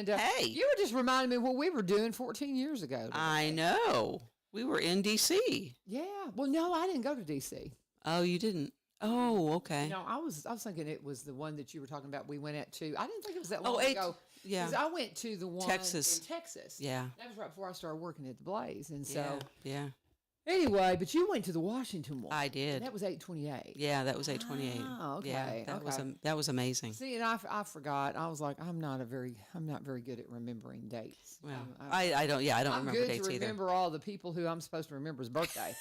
And Hey. you were just reminding me what we were doing 14 years ago. I know. We were in D.C. Yeah. Well, no, I didn't go to D.C. Oh, you didn't? Oh, okay. No, I was thinking it was the one that you were talking about. We went to. I didn't think it was that long ago. Yeah. Because I went to the one Texas. in Texas. Yeah. That was right before I started working at the Blaze, and so Yeah. anyway. But you went to the Washington one. I did. And that was 828. Yeah, that was 828. Oh, okay. Yeah, that was amazing. See, and I forgot. I was like, I'm not very good at remembering dates. Well, I don't remember dates good to either. remember all the people who I'm supposed to remember's birthday.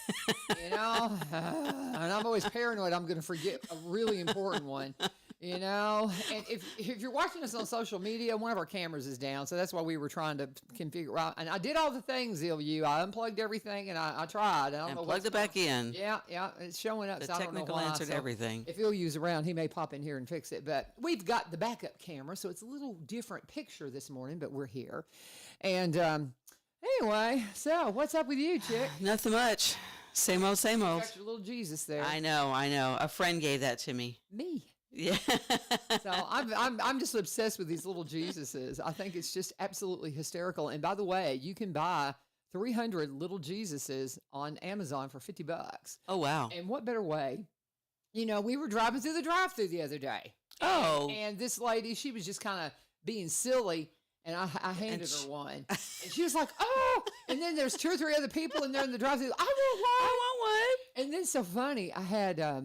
And I'm always paranoid I'm going to forget a really important one. And if you're watching us on social media, one of our cameras is down, so that's why we were trying to configure out. And I did all the things, Ilyu. I unplugged everything, and I tried. And plugged it back in. Yeah, it's showing up. The so technical answered everything. If Ilyu's around, he may pop in here and fix it. But we've got the backup camera, so it's a little different picture this morning, but we're here. And anyway, so what's up with you, chick? Nothing much. Same old, same old. Got your little Jesus there. I know. A friend gave that to me. Me. Yeah. So I'm just obsessed with these little Jesuses. I think it's just absolutely hysterical. And by the way, you can buy 300 little Jesuses on Amazon for $50. Oh, wow. And what better way? We were driving through the drive-thru the other day. Oh. And this lady, she was just kind of being silly. And I handed her one. And she was like, oh. And then there's 2 or 3 other people in there in the drive-thru. I want one. And then so funny, I had, I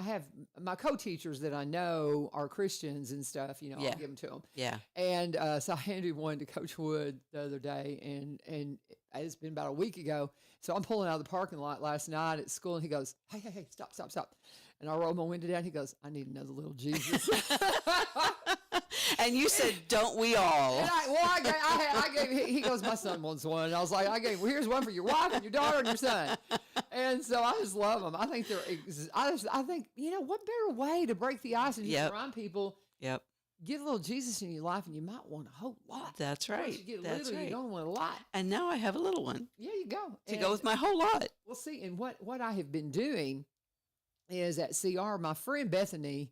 have my co-teachers that I know are Christians and stuff, I'll give them to them. Yeah. And so I handed one to Coach Wood the other day, and it's been about a week ago. So I'm pulling out of the parking lot last night at school, and he goes, hey, stop. And I roll my window down. He goes, I need another little Jesus. And you said, don't we all? And I gave, he goes, my son wants one. And I was like, here's one for your wife and your daughter and your son. And so I just love them. I think I think, what better way to break the ice and just remind people, Yep. Get a little Jesus in your life and you might want a whole lot. That's right. Once you get little, you don't want a lot. And now I have a little one. Yeah, you go. To go with my whole lot. Well, see, and what I have been doing is at CR, my friend Bethany,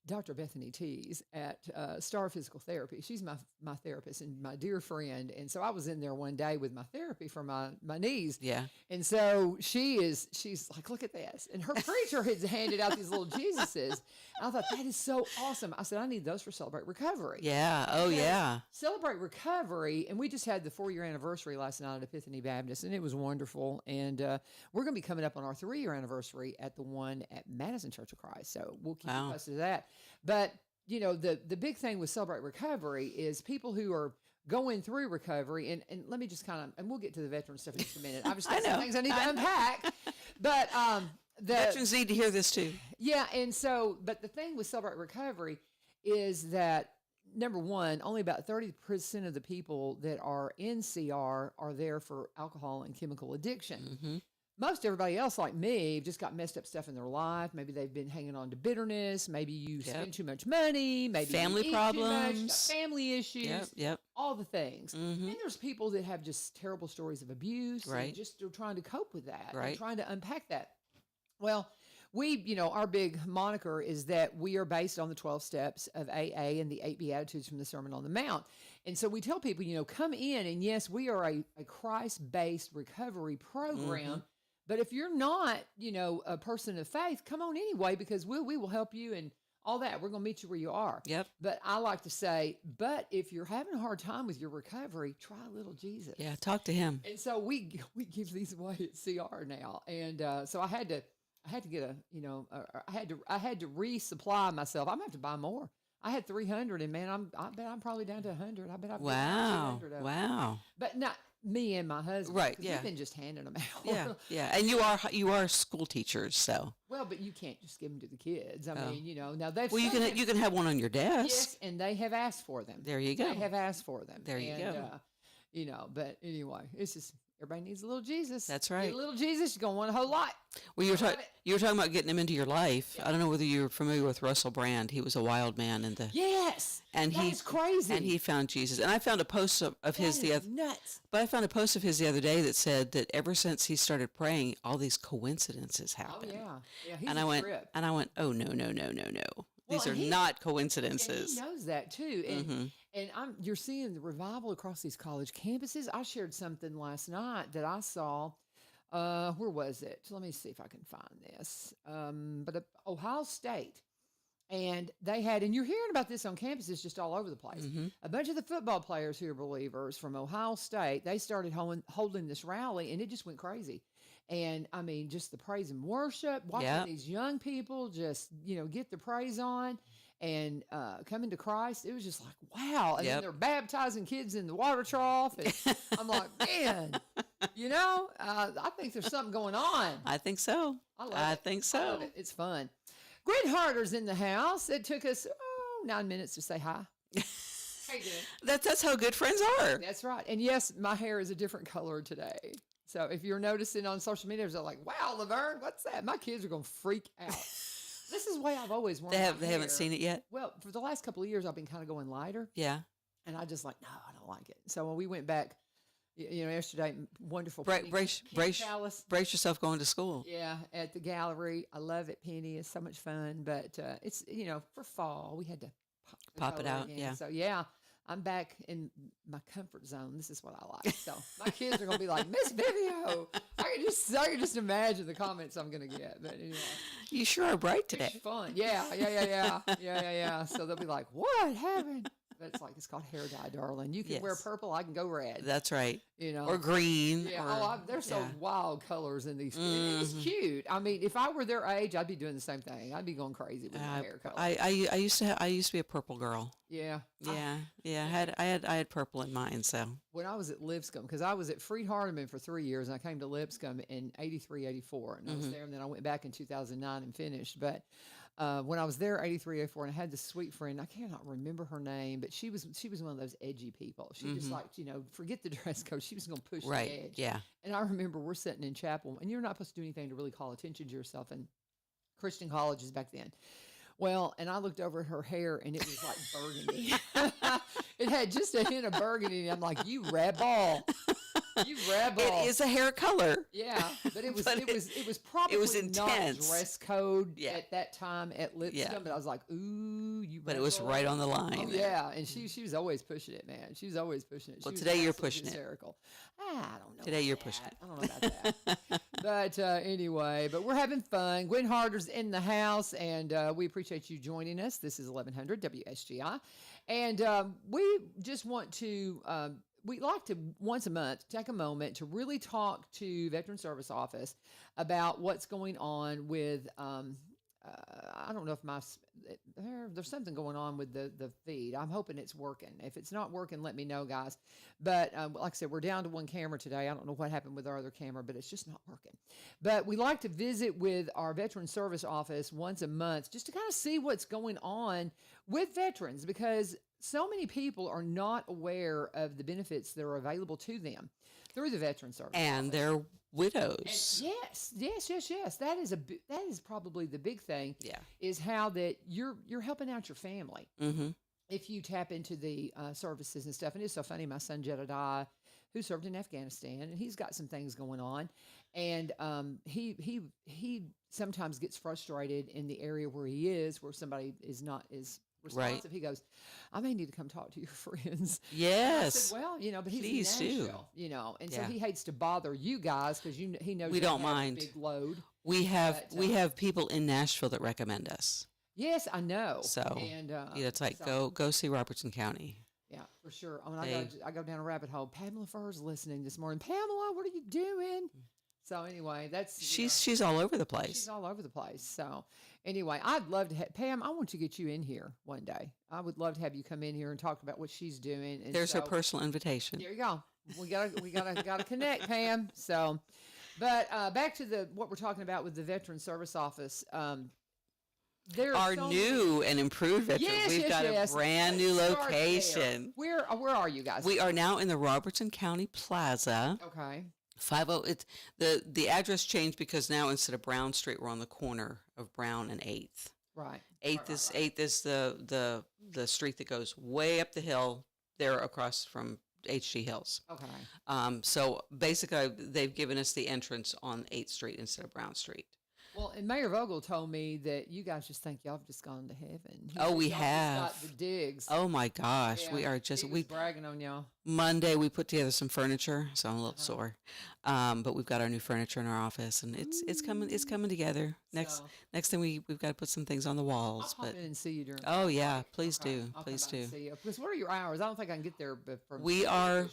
Dr. Bethany Tees at Star Physical Therapy. She's my therapist and my dear friend. And so I was in there one day with my therapy for my knees. Yeah. And so she's like, look at this. And her preacher has handed out these little Jesuses. And I thought, that is so awesome. I said, I need those for Celebrate Recovery. Yeah. Oh, yeah. Celebrate Recovery. And we just had the 4-year anniversary last night at Epiphany Baptist, and it was wonderful. And we're going to be coming up on our 3-year anniversary at the one at Madison Church of Christ. So we'll keep you posted to that. But, the big thing with Celebrate Recovery is people who are going through recovery, and let me just and we'll get to the veteran stuff in just a minute. I've just got some things I need to unpack. But the veterans need to hear this too. Yeah, and so, but the thing with Celebrate Recovery is that, number one, only about 30% of the people that are in CR are there for alcohol and chemical addiction. Mm-hmm. Most everybody else, like me, just got messed up stuff in their life. Maybe they've been hanging on to bitterness. Maybe you spend too much money. Maybe family you eat problems, too much, family issues. Yep. All the things. Mm-hmm. And there's people that have just terrible stories of abuse. Right. And just are trying to cope with that. Right. And trying to unpack that. Well, we, our big moniker is that we are based on the 12 steps of AA and the 8 Beatitudes from the Sermon on the Mount. And so we tell people, come in, and yes, we are a Christ-based recovery program. Mm-hmm. But if you're not, a person of faith, come on anyway, because we will help you and all that. We're going to meet you where you are. Yep. But I like to say, but if you're having a hard time with your recovery, try a little Jesus. Yeah, talk to him. And so we give these away at CR now. And so I had to get I had to resupply myself. I'm going to have to buy more. I had 300, and man, I bet I'm probably down to 100. I bet I've got 200 of them. Wow. But not me and my husband. Right, yeah. We've been just handing them out. Yeah. And you are school teachers, so. Well, but you can't just give them to the kids. I mean, now they've. Well, you can have one on your desk. Yes, and they have asked for them. There you go. They have asked for them. There you go. But anyway, it's just everybody needs a little Jesus. That's right. Get a little Jesus, you're gonna want a whole lot. Well, you were talking about getting him into your life. Yeah. I don't know whether you're familiar with Russell Brand. He was a wild man in the and he's crazy. And he found Jesus. And I found a post of his the other nuts. But I found a post of his the other day that said that ever since he started praying, all these coincidences happen. Oh yeah. He's and I went, oh no. These are not coincidences. And he knows that too. And you're seeing the revival across these college campuses. I shared something last night that I saw. Where was it? Let me see if I can find this. Ohio State. And they had, and you're hearing about this on campuses just all over the place. A bunch of the football players who are believers from Ohio State, they started holding this rally, and it just went crazy. And I mean, just the praise and worship, watching these young people just, get the praise on and come into Christ. It was just like, wow. And then they're baptizing kids in the water trough. And I'm like, man, I think there's something going on. I think so. I think so. I love it. It's fun. Gwen Harder's in the house. It took us 9 minutes to say hi. How you doing? That's how good friends are. That's right. And yes, my hair is a different color today. So if you're noticing on social media, they're like, wow, LaVern, what's that? My kids are going to freak out. This is the way I've always worn my hair. They haven't seen it yet? Well, for the last couple of years, I've been kind of going lighter. Yeah. And I just no, I don't like it. So when we went back, yesterday, wonderful. Brace yourself going to school. Yeah, at the gallery. I love it, Penny. It's so much fun. But it's, for fall, we had to pop it out. Again. Yeah. So, yeah, I'm back in my comfort zone. This is what I like. So my kids are going to be like, Miss Vivio. I can just imagine the comments I'm going to get. But anyway. You sure are bright today. It's fun. Yeah. So they'll be like, what happened? But it's called hair dye, darling. You can wear purple. I can go red. That's right. Or green. Yeah. There's some wild colors in these. It's cute. I mean, if I were their age, I'd be doing the same thing. I'd be going crazy with my hair color. I used to be a purple girl. Yeah. I had purple in mine. So when I was at Lipscomb, because I was at Freed Hardeman for 3 years, and I came to Lipscomb in 83, 84, and I was there, and then I went back in 2009 and finished. But when I was there, 83, 84, and I had this sweet friend, I cannot remember her name, but she was one of those edgy people. She just liked, forget the dress code. She was going to push the edge. Yeah. And I remember we're sitting in chapel, and you're not supposed to do anything to really call attention to yourself in Christian colleges back then. Well, and I looked over at her hair, and it was like burgundy. It had just a hint of burgundy, and I'm like, you rebel. You rebel. It is a hair color. Yeah, but it was probably intense. Not dress code at that time at Lipscomb. But I was like, ooh, you. But it was right on the line. Oh, yeah, and she was always pushing it, man. She was always pushing it. Well, today you're pushing hysterical. I don't know. Today you're pushing it. I don't know about that. But anyway, but we're having fun. Gwen Harder's in the house, and we appreciate you joining us. This is 1100 WSGI, and we just want to. We like to once a month take a moment to really talk to Veteran Service Office about what's going on with. I don't know if there's something going on with the feed. I'm hoping it's working. If it's not working, let me know, guys. But like I said, we're down to one camera today. I don't know what happened with our other camera, but it's just not working. But we like to visit with our Veteran Service Office once a month just to kind of see what's going on with veterans, because so many people are not aware of the benefits that are available to them through the Veteran Service and Office. Their widows. And yes. That is probably the big thing. Yeah, is how that you're helping out your family if you tap into the services and stuff. And it's so funny. My son Jedediah, who served in Afghanistan, and he's got some things going on, and he sometimes gets frustrated in the area where he is, where somebody is not as responsive. Right. He goes, I may need to come talk to your friends. Yes. I said, well, but he's in Nashville, and so he hates to bother you guys because he knows we don't mind a big load. We have people in Nashville that recommend us. Yes, I know. So and it's like go see Robertson County. Yeah, for sure. I go down a rabbit hole. Pamela Furr's listening this morning. Pamela, what are you doing? So anyway, that's she's all over the place. She's all over the place. So anyway, I'd love to have Pam. I want to get you in here one day. I would love to have you come in here and talk about what she's doing. And there's her personal invitation. There you go. We gotta connect, Pam. So, but back to what we're talking about with the Veteran Service Office. Our new and improved veteran. We've got a brand new location. Where are you guys? We are now in the Robertson County Plaza. Okay. 50. It's the address changed because now instead of Brown Street, we're on the corner of Brown and 8th. Right. 8th is the street that goes way up the hill there across from HG Hills. Okay. So basically, they've given us the entrance on 8th Street instead of Brown Street. Well, and Mayor Vogel told me that you guys just think y'all have just gone to heaven. He Oh, said we y'all have. just got the digs. Oh my gosh, Yeah, we are just he was we bragging on y'all. Monday we put together some furniture, so I'm a little sore. But we've got our new furniture in our office, and it's coming together. So Next thing we've got to put some things on the I'll walls. pop But in and see you during. oh fall yeah, break. please Okay, do, I'll please come by and do. see you. Because what are your hours? I don't think I can get there, but from We are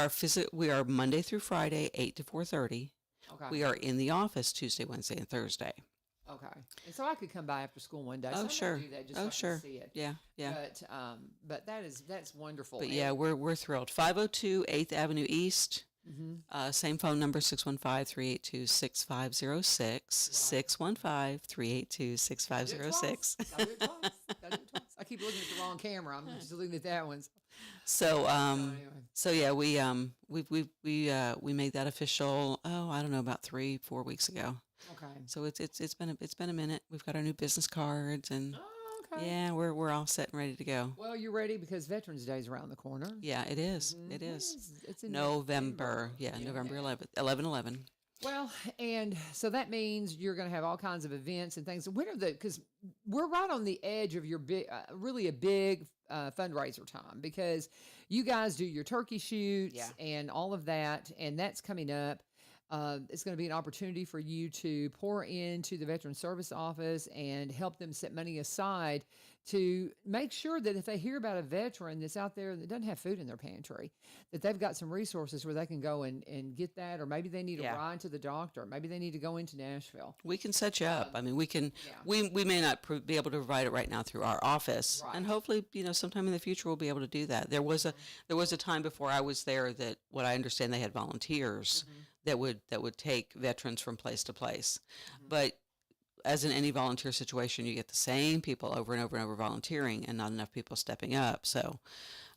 6 we are Monday through Friday 8 to 4:30. Okay. We are in the office Tuesday, Wednesday, and Thursday. Okay. And so I could come by after school one day. So I Oh might sure, do that just oh so I sure, can see it. yeah, yeah. But that's wonderful. But yeah, we're thrilled. 502 8th Avenue East. Same phone number, 615-382-6506. 615-382-6506. Gotta do it twice. Gotta do it twice. I keep looking at the wrong camera. I'm just looking at that one. So Anyway. so yeah, we made that official. Oh, I don't know, about 3-4 weeks ago. Okay. So it's been a minute. We've got our new business cards, and Oh, okay. yeah, we're all set and ready to go. Well, you're ready because Veterans Day is around the corner. Yeah, it is. It is. It's in November. Yeah, November 11th, 11/11. Well, and so that means you're going to have all kinds of events and things. When are because we're right on the edge of your big, really a big fundraiser time because you guys do your turkey shoots Yeah. and all of that, and that's coming up. It's going to be an opportunity for you to pour into the Veteran Service Office and help them set money aside to make sure that if they hear about a veteran that's out there that doesn't have food in their pantry, that they've got some resources where they can go and get that, or maybe they need Yeah. a ride to the doctor. Maybe they need to go into Nashville. We can set you up. I mean, we can. Yeah. We may not be able to provide it right now through our office, Right. and hopefully, sometime in the future we'll be able to do that. There was a time before I was there that what I understand they had volunteers that would take veterans from place to place, but as in any volunteer situation, you get the same people over and over and over volunteering, and not enough people stepping up. So,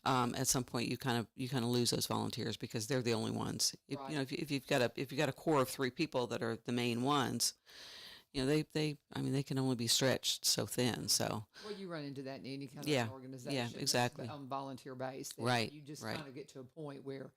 at some point, you kind of lose those volunteers because they're the only ones. Right. If you've got a core of 3 people that are the main ones, they can only be stretched so thin. So, Well, you run into that in any kind Yeah. of organization. Yeah, that's exactly. on volunteer base. That Right, You just right. kind of get to a point where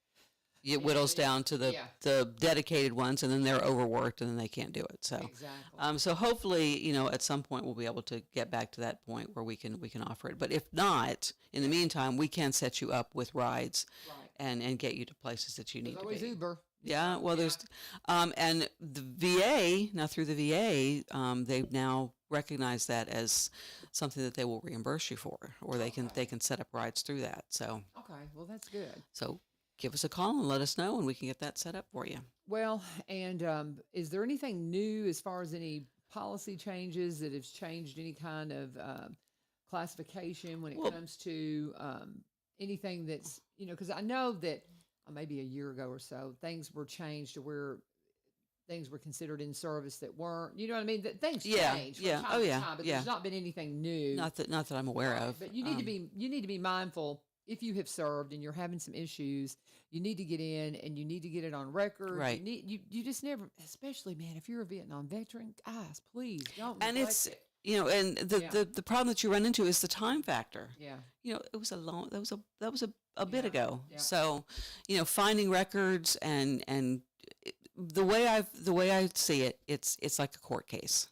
it whittles Yeah. down to the Yeah. the dedicated ones, and then they're overworked, and then they can't do it. So, exactly. so hopefully, at some point we'll be able to get back to that point where we can offer it. But if not, in the meantime, we can set you up with rides Right. and get you to places that you There's need to always be. Uber. Yeah, well, there's, and the VA now through the VA, they've now recognized that as something that they will reimburse you for, or they can set up rides through that. So Okay, well that's good. give us a call and let us know, and we can get that set up for you. Well, and is there anything new as far as any policy changes that have changed any kind of classification when it Well- comes to anything that's because I know that maybe a year ago or so things were changed to where things were considered in service that weren't. You know what I mean? That things Yeah, change from yeah. time Oh, to yeah, time, but yeah. there's not been anything new. Not that I'm aware Right, of. but you need to be mindful if you have served and you're having some issues. You need to get in and you need to get it on record. Right. You just never, especially man, if you're a Vietnam veteran, guys, please don't. And neglect it's it. and the, Yeah. the problem that you run into is the time factor. Yeah. It was that was a bit Yeah, ago. yeah. So, finding records and the way I see it, it's like a court case.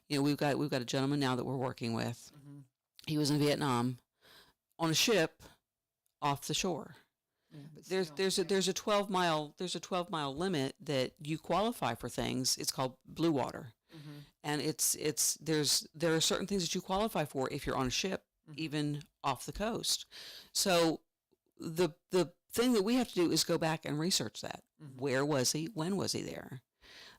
We've got a gentleman now that we're working with. Mhm. He was in Vietnam on a ship off the shore. Yeah, but There's still, there's a 12-mile limit that you qualify for things. It's called blue water. Mhm. And there are certain things that you qualify for if you're on a ship, even off the coast. So the thing that we have to do is go back and research that. Where was he? When was he there?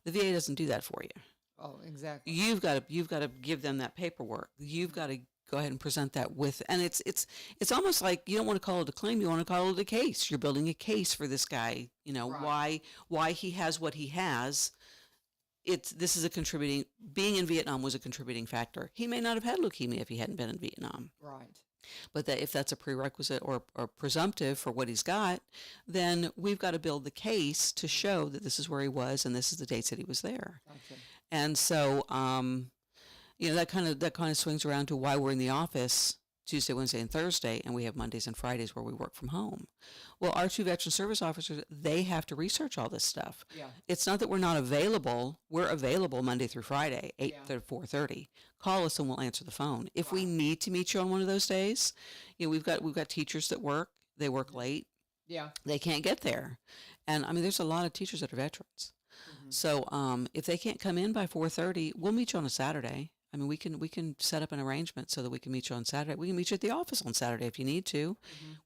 The VA doesn't do that for you. Oh, exactly. You've got to give them that paperwork. You've got to go ahead and present that with, and it's almost like you don't want to call it a claim. You want to call it a case. You're building a case for this guy. Right. Why he has what he has. This is a contributing. Being in Vietnam was a contributing factor. He may not have had leukemia if he hadn't been in Vietnam. Right. But if that's a prerequisite or presumptive for what he's got, then we've got to build the case to show that this is where he was and this is the dates that he was there. Gotcha. And so, that kind of swings around to why we're in the office Tuesday, Wednesday, and Thursday, and we have Mondays and Fridays where we work from home. Well, our 2 veteran service officers, they have to research all this stuff. Yeah. It's not that we're not available. We're available Monday through Friday, 8 to 4:30. Call us and we'll answer the phone. If we need to meet you on one of those days, we've got teachers that work. They work late. Yeah. They can't get there. And I mean, there's a lot of teachers that are veterans. So if they can't come in by 4:30, we'll meet you on a Saturday. I mean, we can set up an arrangement so that we can meet you on Saturday. We can meet you at the office on Saturday if you need to.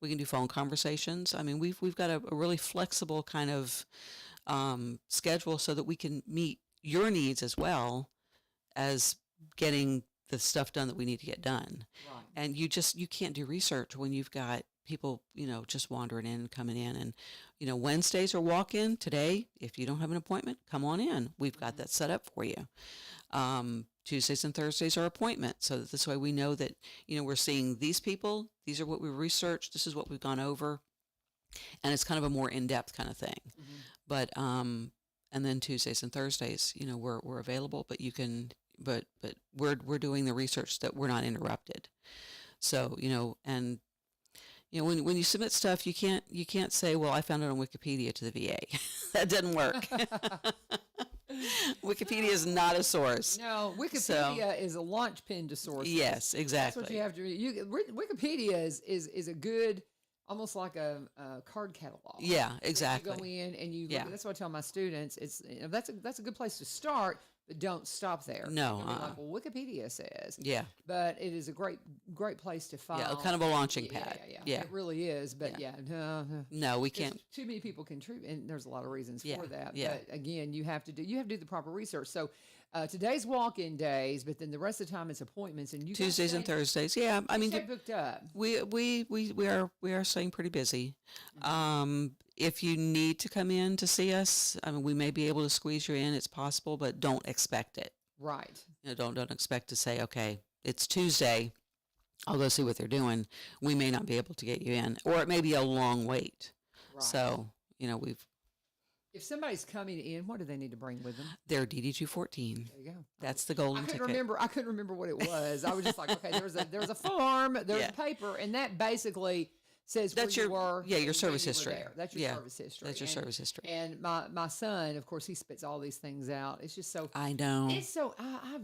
We can do phone conversations. I mean, we've got a really flexible kind of schedule so that we can meet your needs as well as getting the stuff done that we need to get done. Right. And you can't do research when you've got people, just wandering in and coming in. And, Wednesdays are walk-in. Today, if you don't have an appointment, come on in. We've got that set up for you. Tuesdays and Thursdays are appointment. So that this way we know that, we're seeing these people. These are what we researched. This is what we've gone over. And it's kind of a more in-depth kind of thing. But, and then Tuesdays and Thursdays, we're available, but you can, but we're doing the research that we're not interrupted. So, and when you submit stuff, you can't say, well, I found it on Wikipedia to the VA. That doesn't work. Wikipedia is not a source. No, Wikipedia is a launch pin to sources. Yes, exactly. That's what you have to. Wikipedia is a good, almost like a card catalog. Yeah, exactly. You go in and you look. That's what I tell my students. It's that's a good place to start. But don't stop there. No. Like, well, Wikipedia says. Yeah. But it is a great place to find. Yeah, kind of a launching pad. Yeah. It really is. But no, we can't. Too many people contribute, and there's a lot of reasons for that. Yeah. But again, you have to do the proper research. So today's walk-in days, but then the rest of the time it's appointments, and you Tuesdays and Thursdays. Yeah, I mean, booked up. We are staying pretty busy. If you need to come in to see us, I mean, we may be able to squeeze you in. It's possible, but don't expect it. Right. Don't expect to say, okay, it's Tuesday, I'll go see what they're doing. We may not be able to get you in, or it may be a long wait. Right. So, if somebody's coming in, what do they need to bring with them? Their DD-214. There you go. That's the golden ticket. I couldn't remember what it was. I was just like, okay, there's a form, there's a paper, and that basically says that's where you were. Your service history. That's your service history. That's your service history. And my son, of course, he spits all these things out. It's just so. I know. It's so. I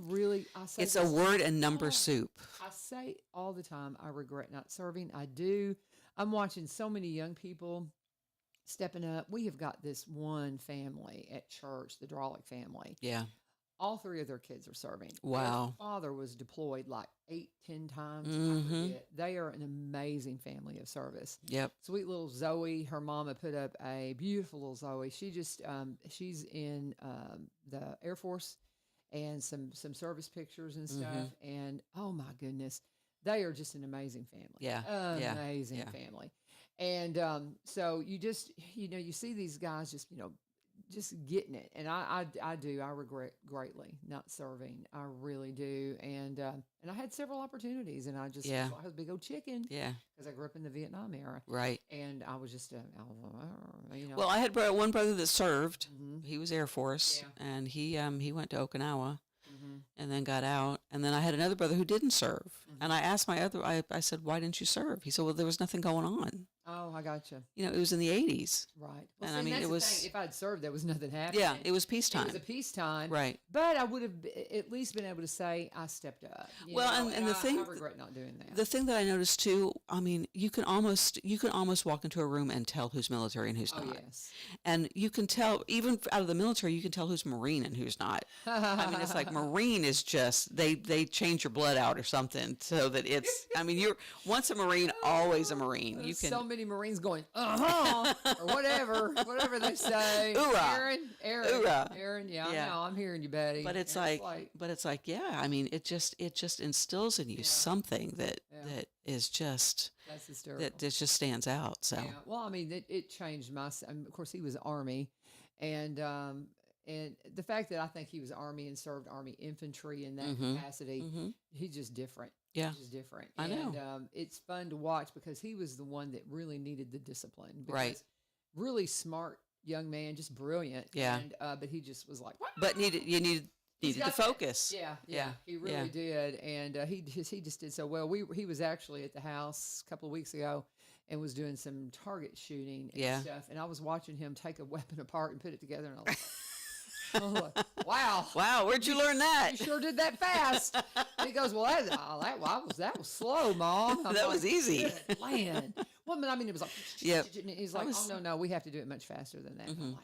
say it's a word and number soup. I say all the time, I regret not serving. I do. I'm watching so many young people stepping up. We have got this one family at church, the Drolick family. Yeah. All 3 of their kids are serving. Wow. Their father was deployed like 8-10 times. Mm-hmm. They are an amazing family of service. Yep. Sweet little Zoe, her mama put up a beautiful little Zoe. She just, she's in the Air Force, and some service pictures and stuff. And oh my goodness, they are just an amazing family. Yeah. Amazing family. And so you just, you see these guys just getting it. And I do. I regret greatly not serving. I really do. And I had several opportunities, and I was a big old chicken. Yeah. Because I grew up in the Vietnam era. Right. And I was just, Well, I had one brother that served. He was Air Force, and he went to Okinawa. And then got out. And then I had another brother who didn't serve. And I asked I said, why didn't you serve? He said, well, there was nothing going on. Oh, I gotcha. It was in the 80s. Right. Well, and it was. If I'd served, there was nothing happening. Yeah, it was peacetime. It was a peacetime. Right. But I would have at least been able to say I stepped up. And the thing, I regret not doing that. The thing that I noticed too, I mean, you can almost walk into a room and tell who's military and who's not. Yes. And you can tell, even out of the military, you can tell who's Marine and who's not. I mean, it's like Marine is just, they change your blood out or something so that it's, I mean, you're once a Marine, always a Marine. There's so many Marines going, or whatever they say. Oorah. Aaron, yeah. I know, I'm hearing you, Betty. But it's like, yeah, I mean, it just instills in you something that is just, that's hysterical. That just stands out. So, well, I mean, it changed of course, he was Army, and the fact that I think he was Army and served Army infantry in that capacity, he's just different. Yeah. He's just different. I know. And it's fun to watch because he was the one that really needed the discipline. Right. Really smart young man, just brilliant. Yeah. And, but he just was like, what? But you needed needed to focus. Yeah, he really did, and he just did so well. He was actually at the house a couple of weeks ago, and was doing some target shooting and stuff. And I was watching him take a weapon apart and put it together, and I was like, wow, where'd you learn that? You sure did that fast. And he goes, well, that was slow, Mom. That was easy. Land. Well, I mean, it was like, and he's like, oh no, we have to do it much faster than that. I'm like,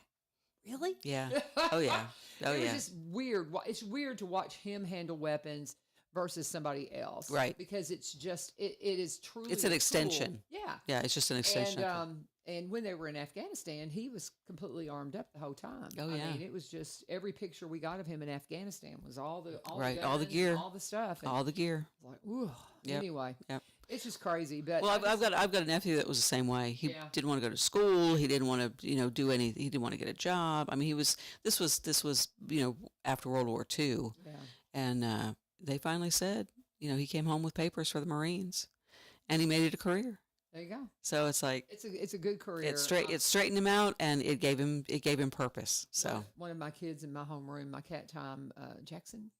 really? Yeah. Oh yeah. Oh it yeah. was just weird. It's weird to watch him handle weapons versus somebody else, right? Because it's just it is truly it's an extension. Yeah. Yeah, it's just an extension. And when they were in Afghanistan, he was completely armed up the whole time. Oh yeah. I mean, it was just every picture we got of him in Afghanistan was all the right, guns, all the gear, all the stuff, and all the gear. Like, ooh. Yep. Anyway, yep. It's just crazy. But well, I've got a nephew that was the same way. He didn't want to go to school. He didn't want to do anything. He didn't want to get a job. I mean, this was after World War II, and they finally said he came home with papers for the Marines, and he made it a career. There you go. So it's like it's a good career. It straightened him out, and it gave him purpose. So one of my kids in my homeroom, my cat Time Jackson,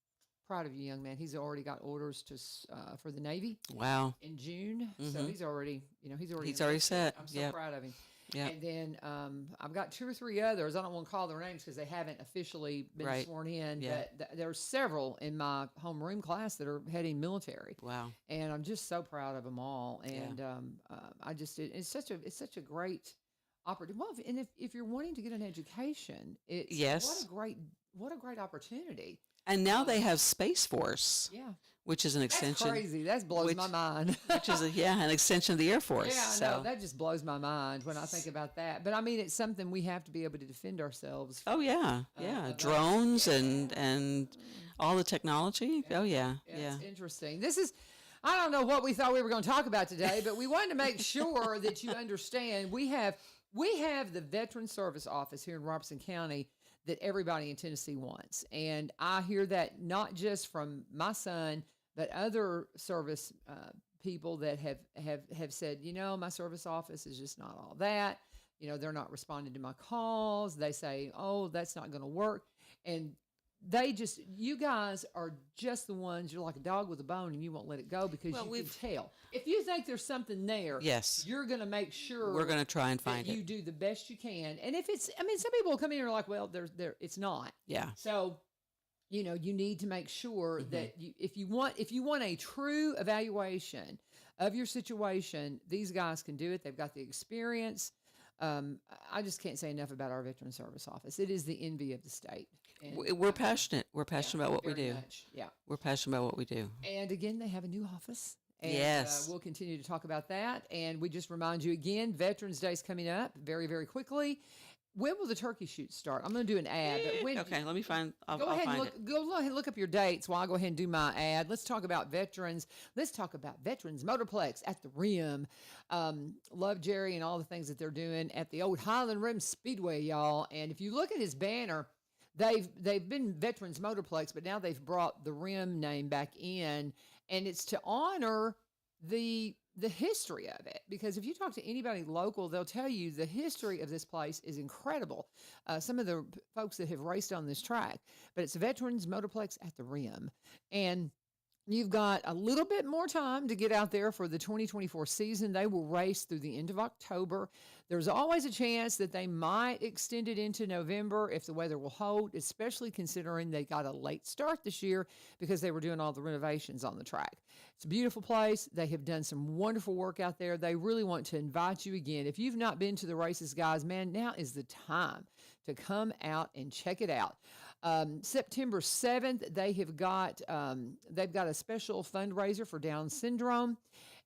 proud of you, young man. He's already got orders for the Navy. Wow. In June, so he's already set. I'm so proud of him. Yeah. And then I've got 2 or 3 others. I don't want to call their names because they haven't officially been sworn in. Yeah. But there's several in my homeroom class that are heading military. Wow. And I'm just so proud of them all. And it's such a great opportunity. Well, and if you're wanting to get an education, what a great opportunity. And now they have Space Force. Yeah. Which is an extension. That's crazy. That blows my mind. Which is an extension of the Air Force. Yeah, no, that just blows my mind when I think about that. But I mean, it's something we have to be able to defend ourselves. Oh yeah, drones and all the technology. Oh yeah. It's interesting. I don't know what we thought we were going to talk about today, but we wanted to make sure that you understand we have the Veteran Service Office here in Robertson County that everybody in Tennessee wants. And I hear that not just from my son, but other service people that have said, my service office is just not all that. They're not responding to my calls. They say, oh, that's not going to work. And you guys are just the ones, you're like a dog with a bone and you won't let it go because you can tell. If you think there's something there, you're going to make sure we're going to try and find it. You do the best you can. And if some people will come in and are like, well, it's not. Yeah. So, you need to make sure that if you want a true evaluation of your situation, these guys can do it. They've got the experience. I just can't say enough about our Veteran Service Office. It is the envy of the state. And we're passionate. We're passionate about what we do. Much. Yeah. We're passionate about what we do. And again, they have a new office. And, yes. We'll continue to talk about that. And we just remind you again, Veterans Day is coming up very, very quickly. When will the turkey shoot start? I'm going to do an ad. But okay, let me find. Go ahead and look up your dates while I go ahead and do my ad. Let's talk about veterans. Let's talk about Veterans Motorplex at the Rim. Love Jerry and all the things that they're doing at the old Highland Rim Speedway, y'all. And if you look at his banner, they've been Veterans Motorplex, but now they've brought the Rim name back in, and it's to honor the history of it. Because if you talk to anybody local, they'll tell you the history of this place is incredible. Some of the folks that have raced on this track, but it's Veterans Motorplex at the Rim. And you've got a little bit more time to get out there for the 2024 season. They will race through the end of October. There's always a chance that they might extend it into November if the weather will hold, especially considering they got a late start this year because they were doing all the renovations on the track. It's a beautiful place. They have done some wonderful work out there. They really want to invite you again. If you've not been to the races, guys, man, now is the time to come out and check it out. September 7th, they've got a special fundraiser for Down syndrome,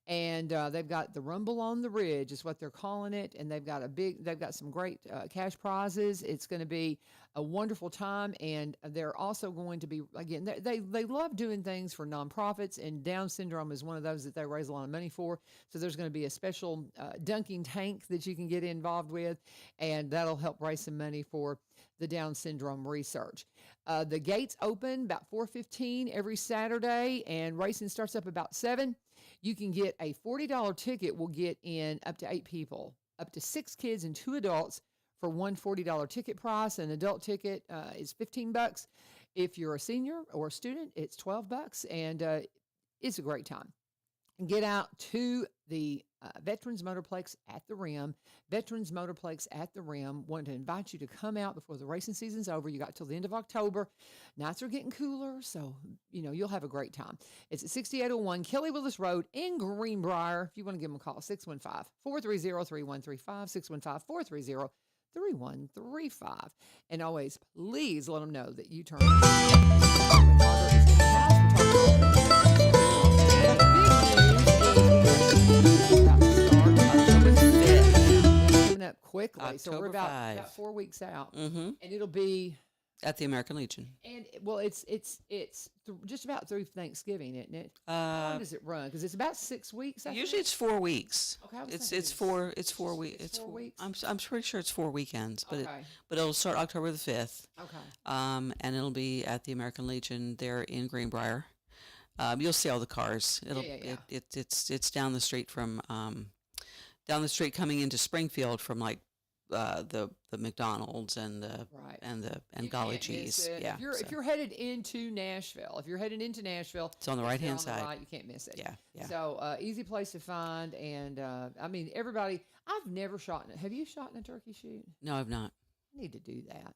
and they've got the Rumble on the Ridge is what they're calling it, and they've got some great cash prizes. It's going to be a wonderful time, and they're also going to be, again, they love doing things for nonprofits, and Down syndrome is one of those that they raise a lot of money for. So there's going to be a special dunking tank that you can get involved with, and that'll help raise some money for the Down syndrome research. The gates open about 4:15 every Saturday, and racing starts up about 7. You can get a $40 ticket. Will get in up to 8 people, up to 6 kids and 2 adults for one $40 ticket price. An adult ticket is $15. If you're a senior or a student, it's $12, and it's a great time. Get out to the Veterans Motorplex at the Rim. Veterans Motorplex at the Rim. Want to invite you to come out before the racing season's over. You got till the end of October. Nights are getting cooler, so you'll have a great time. It's at 6801 Kelly Willis Road in Greenbrier. If you want to give them a call, 615-430-3135, 615-430-3135. And always, please let them know that you turned. Coming up quickly, October so we're about 4 weeks out, and it'll be at the American Legion. And well, it's just about through Thanksgiving, isn't it? How long does it run? Because it's about 6 weeks. Usually it's 4 weeks. Okay, it's 4 weeks. It's 4 weeks. I'm pretty sure it's 4 weekends, but okay. But it'll start October the 5th. Okay. And it'll be at the American Legion there in Greenbrier. You'll see all the cars. It's down the street from coming into Springfield from like the McDonald's and the Golly Cheese. Yeah. If you're headed into Nashville, it's on the right hand side. Right, you can't miss it. Yeah. So easy place to find, and I mean everybody. I've never shot in it. Have you shot in a turkey shoot? No, I've not. I need to do that.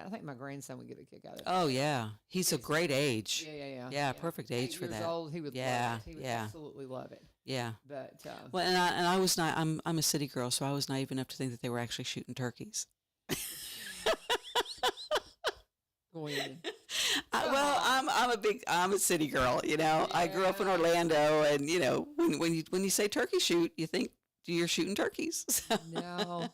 I think my grandson would get a kick out of it. Oh yeah, he's a great age. Yeah, perfect age for that. 8 years old, he would love it. He would absolutely love it. Yeah. But well, and I was not. I'm a city girl, so I was naive enough to think that they were actually shooting turkeys. I'm a city girl. I grew up in Orlando, and when you say turkey shoot, you think you're shooting turkeys. No.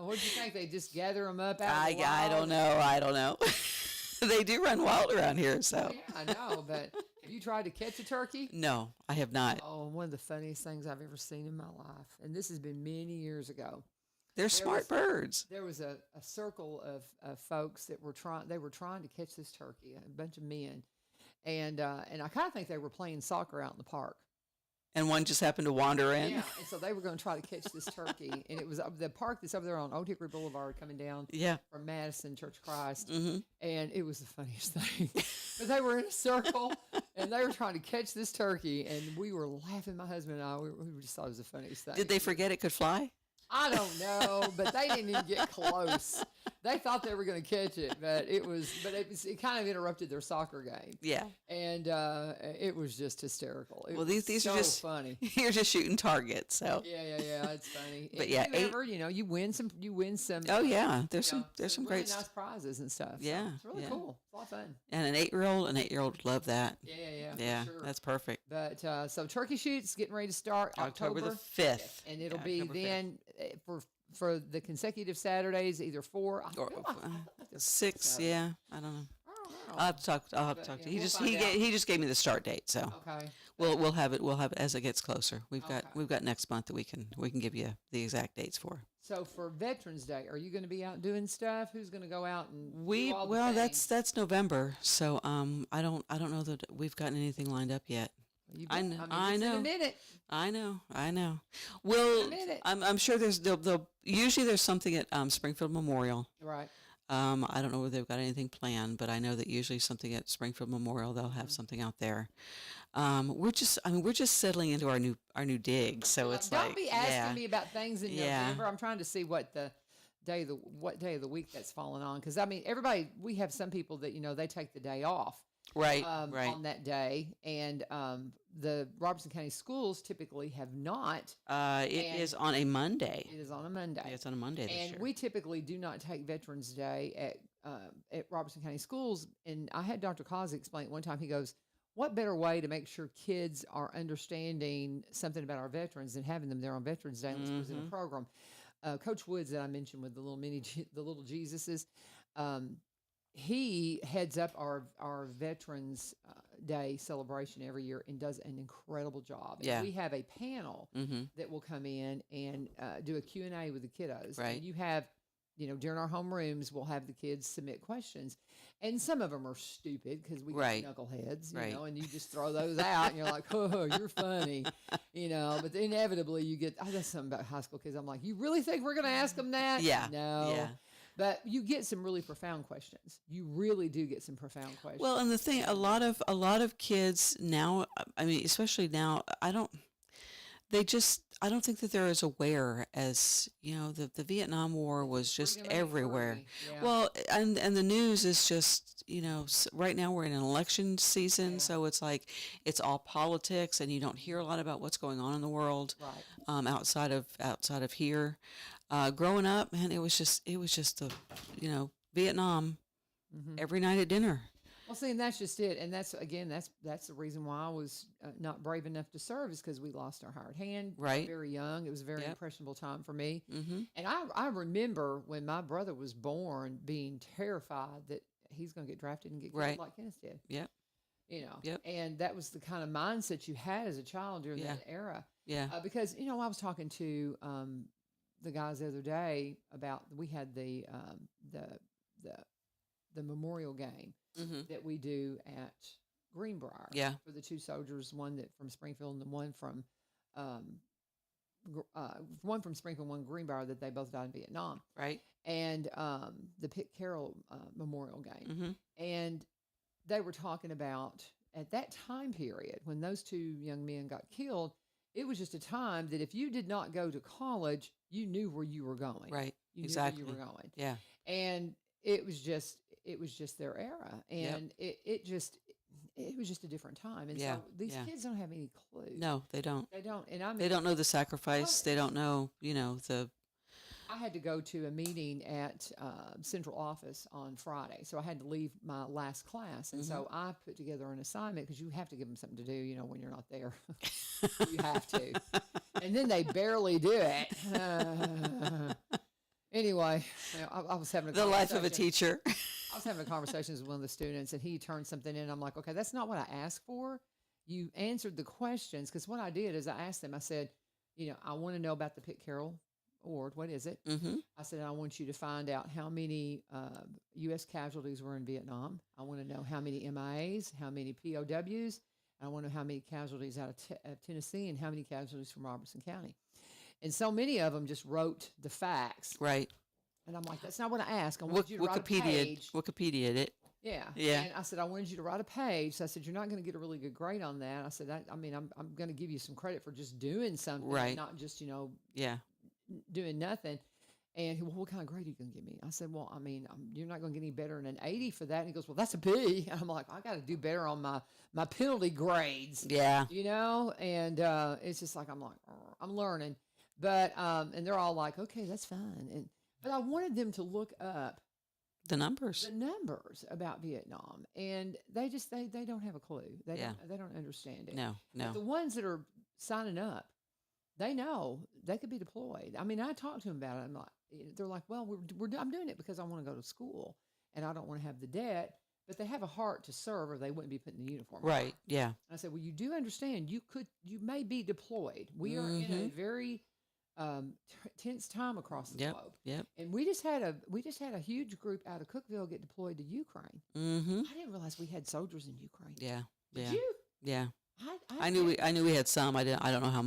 What do you think? They just gather them up out of the I don't know. They do run wild around here, so. Yeah, I know, but have you tried to catch a turkey? No, I have not. Oh, one of the funniest things I've ever seen in my life, and this has been many years ago. They're smart birds. There was a circle of folks that were trying to catch this turkey, a bunch of men, and I kind of think they were playing soccer out in the park. And one just happened to wander in. Yeah, and so they were going to try to catch this turkey, and it was the park that's over there on Old Hickory Boulevard, coming down from Madison Church of Christ, and it was the funniest thing. But they were in a circle, and they were trying to catch this turkey, and we were laughing. My husband and I, we just thought it was the funniest thing. Did they forget it could fly? I don't know, but they didn't even get close. They thought they were going to catch it, but it kind of interrupted their soccer game. Yeah, and it was just hysterical. These so are just funny. You're just shooting targets, so yeah, it's funny. But you win some. Oh yeah, there's some really great nice prizes and stuff. Yeah, so it's really cool. It's a lot of fun. And an 8-year-old would love that. Yeah, for sure. That's perfect. But so turkey shoots getting ready to start October the 5th, and it'll be then for the consecutive Saturdays, either 4 or 6. Yeah, I don't know. I'll have to talk to you. He just gave me the start date, so okay. We'll have it as it gets closer. We've got next month that we can give you the exact dates for. So for Veterans Day, are you going to be out doing stuff? Who's going to go out and that's November. So I don't know that we've gotten anything lined up yet. I know. In a minute. I know. Well, I'm sure usually there's something at Springfield Memorial. Right. I don't know whether they've got anything planned, but I know that usually something at Springfield Memorial, they'll have something out there. We're just settling into our new dig, so it's don't be asking me about things in November. I'm trying to see what day of the week that's falling on, because I mean we have some people that they take the day off. Right. On that day, and the Robertson County schools typically have not. It is on a Monday. It is on a Monday. Yeah, it's on a Monday this year. And we typically do not take Veterans Day at Robertson County schools. And I had Dr. Causey explain it one time. He goes, "What better way to make sure kids are understanding something about our veterans than having them there on Veterans Day? Let's present a program." Coach Woods that I mentioned with the little Jesuses. He heads up our Veterans Day celebration every year and does an incredible job. And we have a panel that will come in and do a Q&A with the kiddos. Right. And you have, during our homerooms, we'll have the kids submit questions. And some of them are stupid because we get knuckleheads, and you just throw those out and you're like, oh, you're funny, But inevitably you get, that's something about high school kids. I'm like, you really think we're going to ask them that? Yeah. No. Yeah. But you get some really profound questions. You really do get some profound questions. Well, and the thing, a lot of kids now, I mean, especially now, I don't think that they're as aware as, the Vietnam War was just everywhere. Yeah. Well, and the news is just, right now we're in an election season, so it's like it's all politics, and you don't hear a lot about what's going on in the world, right. outside of here. Growing up, man, it was just the, Vietnam every night at dinner. Well, see, and that's just it. And that's the reason why I was not brave enough to serve, is because we lost our hired hand very young. It was a very impressionable time for me. Mm-hmm. And I remember when my brother was born being terrified that he's going to get drafted and get killed like Kenneth did. Yep. Yep. And that was the kind of mindset you had as a child during that era. Yeah. Because, I was talking to the guys the other day about, we had the memorial game that we do at Greenbrier for the two soldiers, one that from Springfield and the one from Springfield, one Greenbrier, that they both died in Vietnam. Right. And the Pitt Carroll memorial game. Mm-hmm. And they were talking about, at that time period when those two young men got killed, it was just a time that if you did not go to college, you knew where you were going. Right. You exactly. knew where you were going. Yeah. And it was just their era. And it was just a different time. And so these kids don't have any clue. No, they don't. They don't. And they don't know the sacrifice. They don't know, the. I had to go to a meeting at central office on Friday, so I had to leave my last class, and so I put together an assignment, because you have to give them something to do, when you're not there. You have to, and then they barely do it. Anyway, I was having the life of a teacher. I was having a conversation with one of the students, and he turned something in. I'm like, okay, that's not what I asked for. You answered the questions, because what I did is I asked them. I said, I want to know about the Pitt Carroll Award. What is it? Mm-hmm. I said, I want you to find out how many U.S. casualties were in Vietnam. I want to know how many MIAs, how many POWs. I want to know how many casualties out of Tennessee, and how many casualties from Robertson County. And so many of them just wrote the facts. Right. And I'm like, that's not what I asked. I wanted you to write a page. Wikipedia'd it. Yeah. Yeah. And I said, I wanted you to write a page. So I said, you're not going to get a really good grade on that. I said, I'm going to give you some credit for just doing something, not just, doing nothing. And he, well, what kind of grade are you going to give me? I said, well, you're not going to get any better than an 80 for that. And he goes, well, that's a B. And I'm like, I got to do better on my penalty grades. Yeah. And it's just like, I'm like, I'm learning. But, and they're all like, okay, that's fine. But I wanted them to look up the numbers about Vietnam, and they don't have a clue. They don't understand it. No. But the ones that are signing up, they know they could be deployed. I mean, I talked to them about it. I'm like, they're like, well, I'm doing it because I want to go to school and I don't want to have the debt. But they have a heart to serve, or they wouldn't be putting the uniform on. Right. Yeah. I said, well, you do understand you may be deployed. We are in a very tense time across the globe. Yep. And we just had a huge group out of Cookville get deployed to Ukraine. Mm-hmm. I didn't realize we had soldiers in Ukraine. Yeah. Did you? Yeah. I knew we had some. I don't know how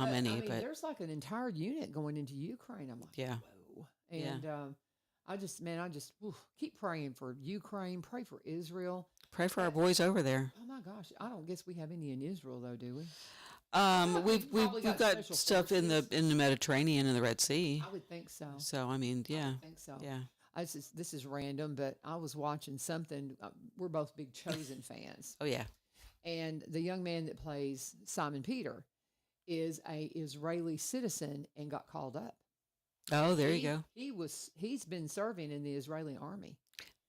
many, but there's like an entire unit going into Ukraine. I'm like, whoa. And I just keep praying for Ukraine. Pray for Israel. Pray for our boys over there. Oh my gosh, I don't guess we have any in Israel though, do we? We've got stuff in the Mediterranean and the Red Sea. I would think so. So I mean, yeah. I would think so. Yeah. This is random, but I was watching something. We're both big Chosen fans. Oh yeah. And the young man that plays Simon Peter is a Israeli citizen and got called up. Oh, there you go. He's been serving in the Israeli army.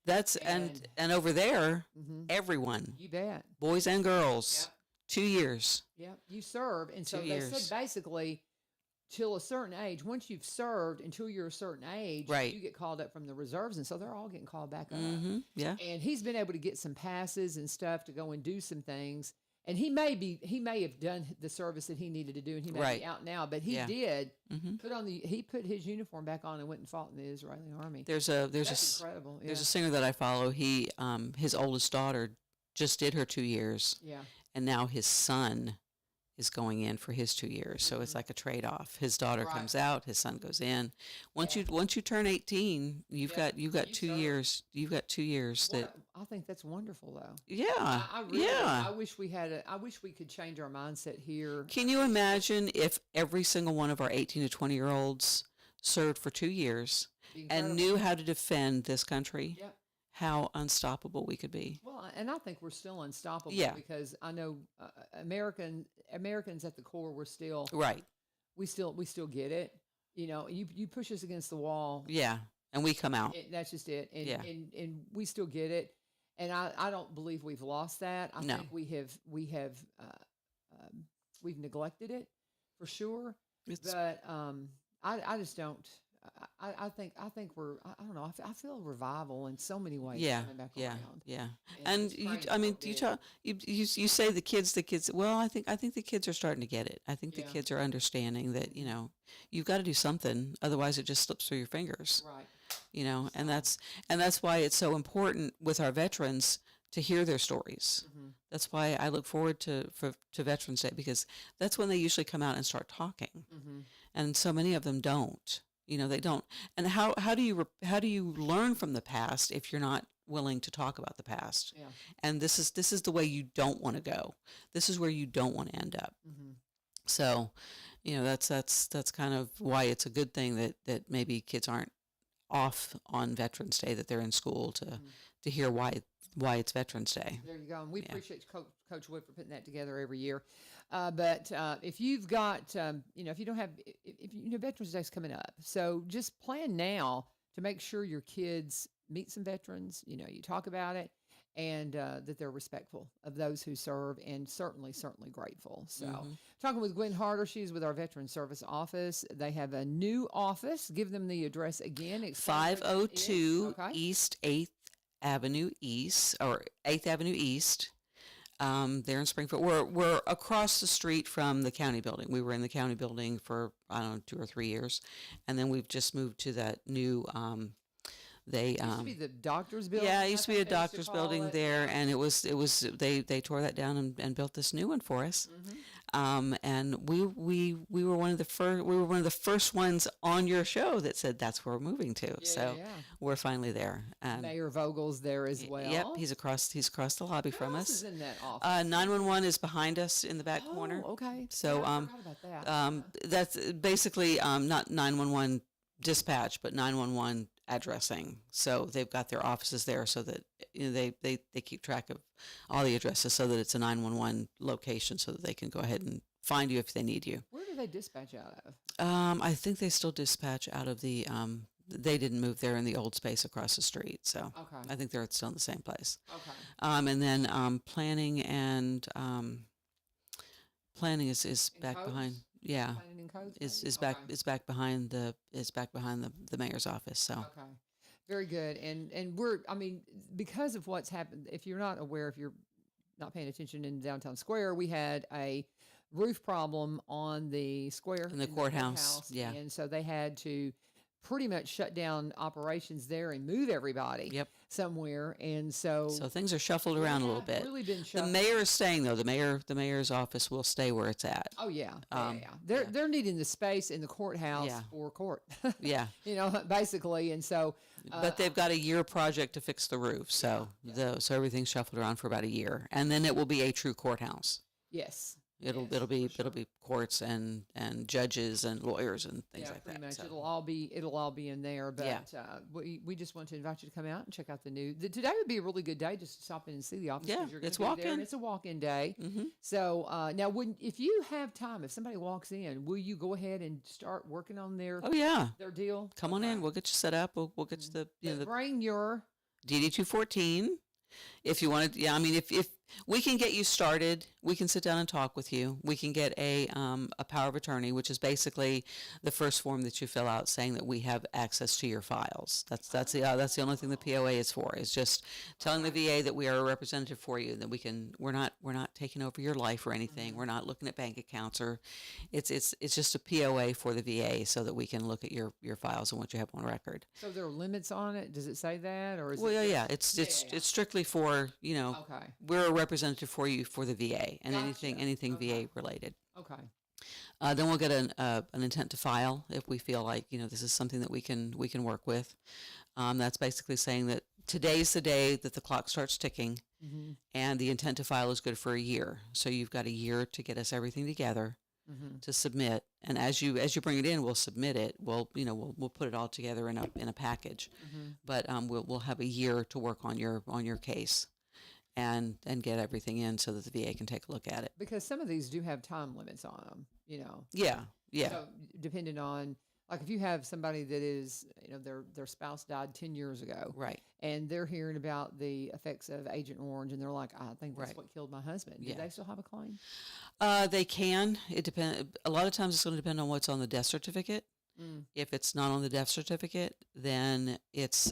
That's and over there, everyone. You bet. Boys and girls. Yep. 2 years. Yeah, you serve. And so 2 they years. said basically till a certain age, once you've served until you're a certain age, you get called up from the reserves. And so they're all getting called back up. Mm-hmm. Yeah. And he's been able to get some passes and stuff to go and do some things. And he may have done the service that he needed to do, and he may be out now, but he did put his uniform back on and went and fought in the Israeli army. That's incredible. There's a singer that I follow. He his oldest daughter just did her 2 years. Yeah. And now his son is going in for his 2 years. So it's like a trade-off. His daughter comes out, his son goes in. Once you turn 18, you've got 2 years. You've got 2 years that I think that's wonderful though. Yeah. I really, yeah. I wish we could change our mindset here. Can you imagine if every single one of our 18 to 20-year-olds served for 2 years and knew how to defend this country? Yep. How unstoppable we could be. Well, and I think we're still unstoppable because I know Americans at the core, we're still right. We still get it. You know, you push us against the wall. Yeah, and we come out. That's just it. And we still get it. And I don't believe we've lost that. I think we've neglected it for sure. But I just don't. I think we're. I don't know. I feel a revival in so many ways. Coming back around. And you say the kids. Well, I think the kids are starting to get it. I think the kids are understanding that you've got to do something, otherwise it just slips through your fingers. Right. And that's why it's so important with our veterans to hear their stories. Mm-hmm. That's why I look forward to Veterans Day, because that's when they usually come out and start talking, and so many of them don't. They don't. And how do you learn from the past if you're not willing to talk about the past? Yeah. And this is the way you don't want to go. This is where you don't want to end up. Mm-hmm. So, that's kind of why it's a good thing that maybe kids aren't off on Veterans Day, that they're in school to hear why it's Veterans Day. There you go. And we appreciate Coach Wood for putting that together every year. But if you've got, if you don't have, if Veterans Day's coming up, so just plan now to make sure your kids meet some veterans. You talk about it, and that they're respectful of those who serve, and certainly grateful. So, talking with Gwen Harder, she's with our Veteran Service Office. They have a new office. Give them the address again. 502 East 8th Avenue East, or 8th Avenue East. There in Springfield. We're across the street from the county building. We were in the county building for 2 or 3 years, and then we've just moved to that new. It used to be the doctor's building. Yeah, it used to be a doctor's building there, and it was they tore that down and built this new one for us. And we were one of the first ones on your show that said that's where we're moving to. We're finally there. Mayor Vogel's there as well. Yep, he's across the lobby from us. Who else is in that office? 911 is behind us in the back corner. Okay. So I forgot about that. that's basically not 911 dispatch, but 911 addressing. So they've got their offices there so that they keep track of all the addresses, so that it's a 911 location, so that they can go ahead and find you if they need you. Where do they dispatch out of? I think they still dispatch out of the they didn't move there in the old space across the street, so I think they're still in the same place. Okay. And then planning is back codes? behind. Yeah, Planning and codes, is maybe? back behind the mayor's office. So Okay. Very good. And because of what's happened, if you're not aware, if you're not paying attention in downtown square, we had a roof problem on the square in the courthouse. Yeah. And so they had to pretty much shut down operations there and move everybody somewhere. And so things are shuffled around a little bit. Really been shuffled. The mayor is staying though. The mayor's office will stay where it's at. Oh yeah. They're needing the space in the courthouse for court. Yeah. Basically. And so but they've got a year project to fix the roof. So so everything's shuffled around for about a year. And then it will be a true courthouse. Yes. It'll be courts and judges and lawyers and things like pretty that. Much. So. It'll all be in there. But we just want to invite you to come out and check out the new. Today would be a really good day just to stop in and see the office. Yeah, you're it's walk-in. walk-in. It's a walk-in day. Mm-hmm. So now, if you have time, if somebody walks in, will you go ahead and start working on their their deal? Come on in. We'll get you set up. We'll get you the bring your DD-214. If you want to, if we can get you started, we can sit down and talk with you. We can get a power of attorney, which is basically the first form that you fill out saying that we have access to your files. That's the only thing the POA is for, is just telling the VA that we are a representative for you, that we're not taking over your life or anything. We're not looking at bank accounts, or it's just a POA for the VA so that we can look at your files and what you have on record. So there are limits on it. Does it say that, or is it's strictly for we're a representative for you for the VA and anything VA related. Okay. Then we'll get an intent to file if we feel like this is something that we can work with. That's basically saying that today's the day that the clock starts ticking, Mm-hmm. and the intent to file is good for a year. So you've got a year to get us everything together Mm-hmm. to submit. And as you bring it in, we'll submit it. We'll put it all together in a package. Mm-hmm. But we'll have a year to work on your case and get everything in so that the VA can take a look at it. Because some of these do have time limits on them, you know. Yeah. Yeah. So depending on, like, if you have somebody that is, their spouse died 10 years ago, Right. and they're hearing about the effects of Agent Orange, and they're like, I think that's Right. what killed my husband. Do Yeah. they still have a claim? They can. It depend. A lot of times it's going to depend on what's on the death certificate. Mm. If it's not on the death certificate, then it's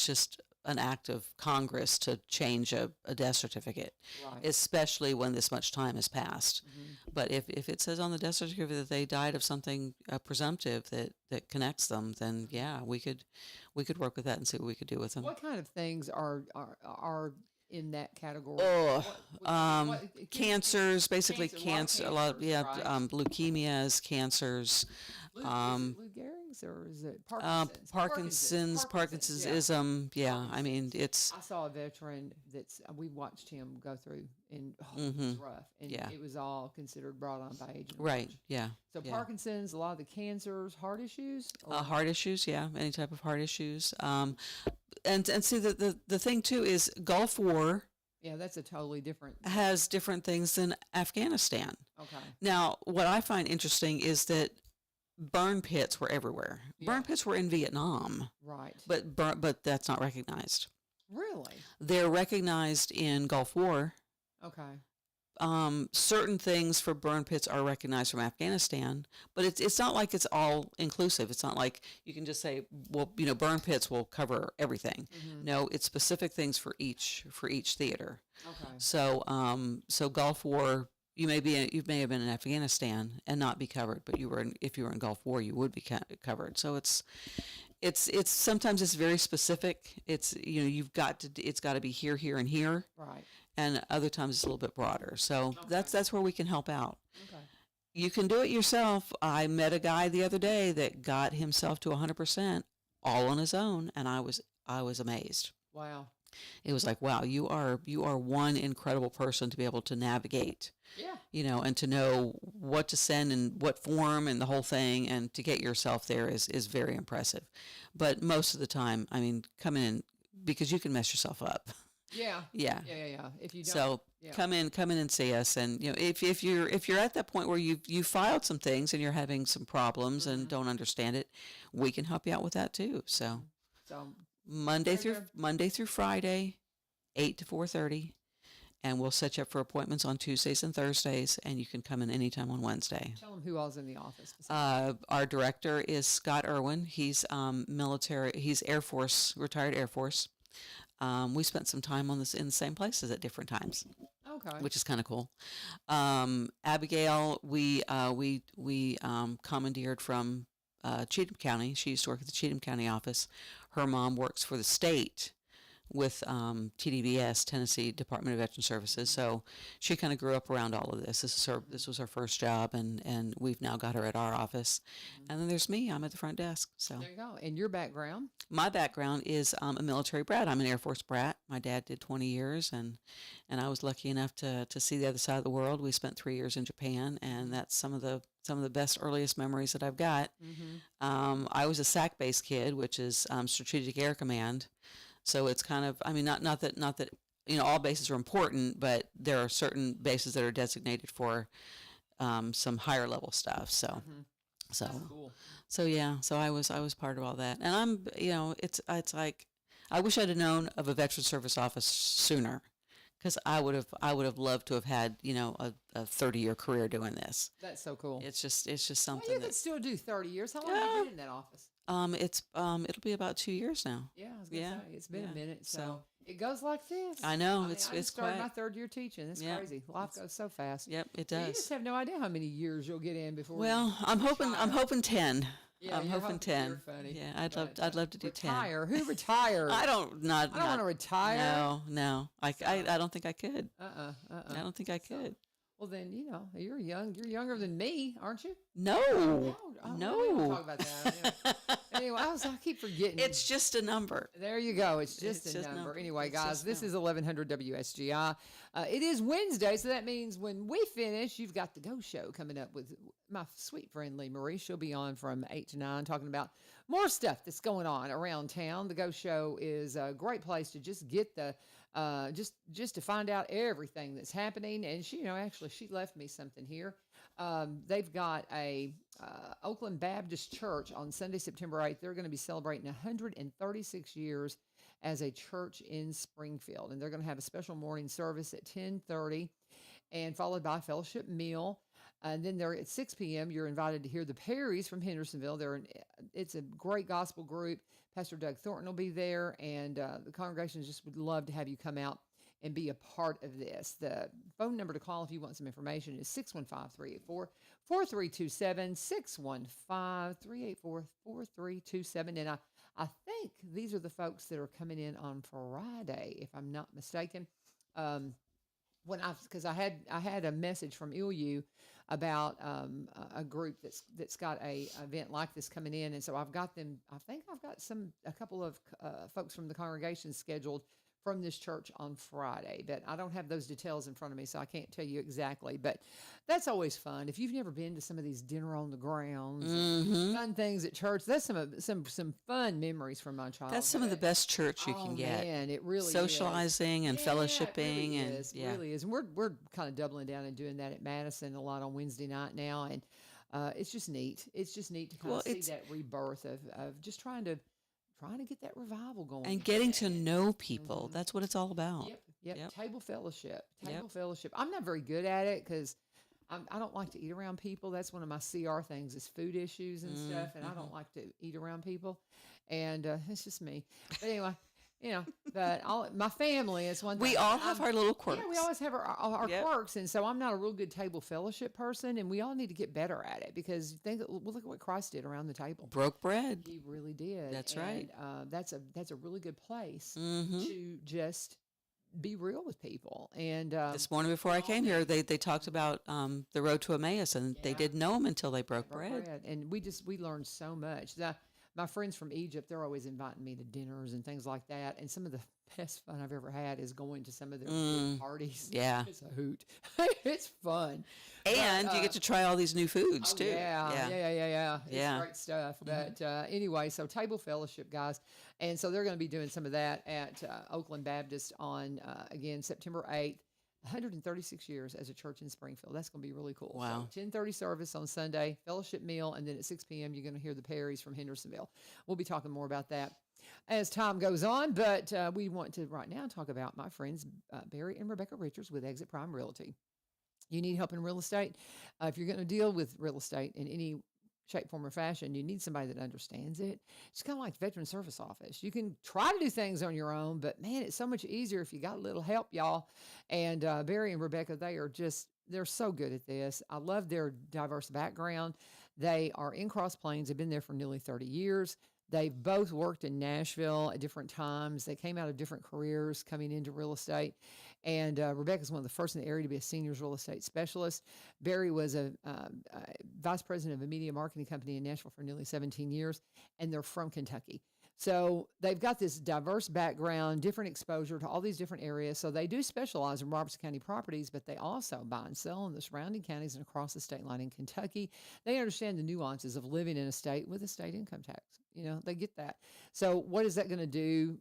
just an act of Congress to change a death certificate, Right. especially when this much time has passed. Mm-hmm. But if it says on the death certificate that they died of something presumptive that connects them, then yeah, we could work with that and see what we could do with them. What kind of things are in that category? Oh, What- cancers, basically Cancer, a cancer, lot a of lot, yeah, cancers, right. leukemias, cancers, Is it Lou Gehrig's or is it Parkinson's? Parkinson'sism. Yeah, I mean, it's I saw a veteran we watched him go through, and it was Mhm. rough, and Yeah. it was all considered brought on by Agent right. Orange. Yeah, So yeah. Parkinson's, a lot of the cancers, heart issues, or Heart issues. Yeah, any type of heart issues. And see the thing too is Gulf War yeah, that's a totally different. has different things than Afghanistan. Okay, Now, what I find interesting is that burn pits were everywhere. Yeah. Burn pits were in Vietnam, right. but that's not recognized. Really? They're recognized in Gulf War. Okay. Certain things for burn pits are recognized from Afghanistan, but it's not like it's all inclusive. It's not like you can just say, well, burn pits will cover everything. Mhm. No, it's specific things for each theater. Okay. So Gulf War, you may have been in Afghanistan and not be covered, but if you were in Gulf War, you would be covered. So it's sometimes it's very specific. It's it's got to be here, here, and here. Right. And other times it's a little bit broader. So Okay. that's where we can help out. Okay. You can do it yourself. I met a guy the other day that got himself to 100% all on his own, and I was amazed. Wow. It was like, wow, you are one incredible person to be able to navigate, Yeah. and to know what to send and what form and the whole thing, and to get yourself there is very impressive. But most of the time, I mean, come in because you can mess yourself up. Yeah. Yeah. Yeah. If you don't. So yeah. come in and see us, and if you're at that point where you filed some things and you're having some problems and don't understand it, we can help you out with that too. So Monday through Friday, 8 to 4:30, and we'll set you up for appointments on Tuesdays and Thursdays, and you can come in anytime on Wednesday. Tell them who all's in the office. Our director is Scott Irwin. He's military. He's Air Force, retired Air Force. We spent some time on this in the same places at different times, Okay. which is kind of cool. Abigail, we commandeered from Cheatham County. She used to work at the Cheatham County office. Her mom works for the state with TDVS, Tennessee Department of Veteran Services. So she kind of grew up around all of this. This was her first job, and we've now got her at our office. And then there's me. I'm at the front desk. So There you go. And your background? my background is a military brat. I'm an Air Force brat. My dad did 20 years, and I was lucky enough to see the other side of the world. We spent 3 years in Japan, and that's some of the best, earliest memories that I've got. Mm-hmm. I was a SAC-based kid, which is Strategic Air Command. So it's kind of, I mean, not that all bases are important, but there are certain bases that are designated for some higher level stuff. So, Mm-hmm. so, That's cool. so yeah, so I was part of all that, and I'm, it's like, I wish I'd have known of a veteran service office sooner, because I would have loved to have had a 30-year career doing this. That's so cool. It's just something Well, you that could still do 30 years. How long have you been in that office? it'll be about 2 years now. Yeah, I was gonna say, it's been a minute. So So- it goes like this. I know, mean, it's I just started my quite. third year teaching. It's Yeah, crazy. Life goes so fast. Yep, it So you does. just have no idea how many years you'll get in before. Well, I'm hoping 10. Yeah, I'm you're hoping 10. You're funny. Yeah, But, I'd love to do 10. retire. Who retired? I don't want to retire. No. I don't think I could. Uh-uh. I don't think I could. Well, then, you're young. You're younger than me, aren't you? No, No. We won't talk about that. Anyway, I keep forgetting. It's just a number. There you go. It's just a number. Anyway, guys, this is 1100 WSGI. It is Wednesday, so that means when we finish, you've got the Go Show coming up with my sweet friend Lee Marie. She'll be on from 8 to 9 talking about more stuff that's going on around town. The Go Show is a great place to just get the just to find out everything that's happening. And she left me something here. They've got a Oakland Baptist Church on Sunday, September 8th. They're going to be celebrating 136 years as a church in Springfield. And they're going to have a special morning service at 10:30 and followed by a fellowship meal. And then they're at 6 p.m. You're invited to hear the Perrys from Hendersonville. It's a great gospel group. Pastor Doug Thornton will be there, and the congregation just would love to have you come out and be a part of this. The phone number to call if you want some information is 615-384-4327, 615-384-4327. And I think these are the folks that are coming in on Friday, if I'm not mistaken. Because I had a message from ILU about a group that's got a event like this coming in, and so I've got them. I think I've got a couple of folks from the congregation scheduled from this church on Friday, but I don't have those details in front of me, so I can't tell you exactly. But that's always fun. If you've never been to some of these dinner on the grounds, fun things at church, that's some fun memories from my childhood. That's some of the best church you can get. Man, it really socializing is. and fellowshipping, it really is. And we're kind of doubling down and doing that at Madison a lot on Wednesday night now, and it's just neat. It's just neat to kind of see that rebirth of just trying to get that revival going. And getting to know people. That's what it's all about. Yep. Table fellowship. Fellowship. I'm not very good at it because I don't like to eat around people. That's one of my CR things is food issues and stuff, and I don't like to eat around people. And it's just me. But anyway, but my family is one thing. We all have our little quirks. Yeah, we always have our quirks. And so I'm not a real good table fellowship person, and we all need to get better at it because look at what Christ did around the table. Broke bread. He really did. That's right. That's a really good place to just be real with people. And this morning before I came here, they talked about the road to Emmaus, and they didn't know him until they broke bread. And we learned so much. My friends from Egypt, they're always inviting me to dinners and things like that. And some of the best fun I've ever had is going to some of their food parties. Yeah. It's a hoot. It's fun. And you get to try all these new foods, too. Yeah. It's great stuff. But anyway, so table fellowship, guys. And so they're going to be doing some of that at Oakland Baptist on, again, September 8th. 136 years as a church in Springfield. That's going to be really cool. Wow. So 10:30 service on Sunday, fellowship meal, and then at 6 p.m. you're going to hear the Perrys from Hendersonville. We'll be talking more about that as time goes on, but we want to right now talk about my friends Barry and Rebecca Richards with Exit Prime Realty. You need help in real estate? If you're going to deal with real estate in any shape, form, or fashion, you need somebody that understands it. It's kind of like Veteran Service Office. You can try to do things on your own, but man, it's so much easier if you got a little help, y'all. And Barry and Rebecca, they're so good at this. I love their diverse background. They are in Cross Plains. They've been there for nearly 30 years. They've both worked in Nashville at different times. They came out of different careers coming into real estate. And Rebecca's one of the first in the area to be a seniors real estate specialist. Barry was a vice president of a media marketing company in Nashville for nearly 17 years, and they're from Kentucky. So they've got this diverse background, different exposure to all these different areas. So they do specialize in Robertson County properties, but they also buy and sell in the surrounding counties and across the state line in Kentucky. They understand the nuances of living in a state with a state income tax. They get that. So what is that going to do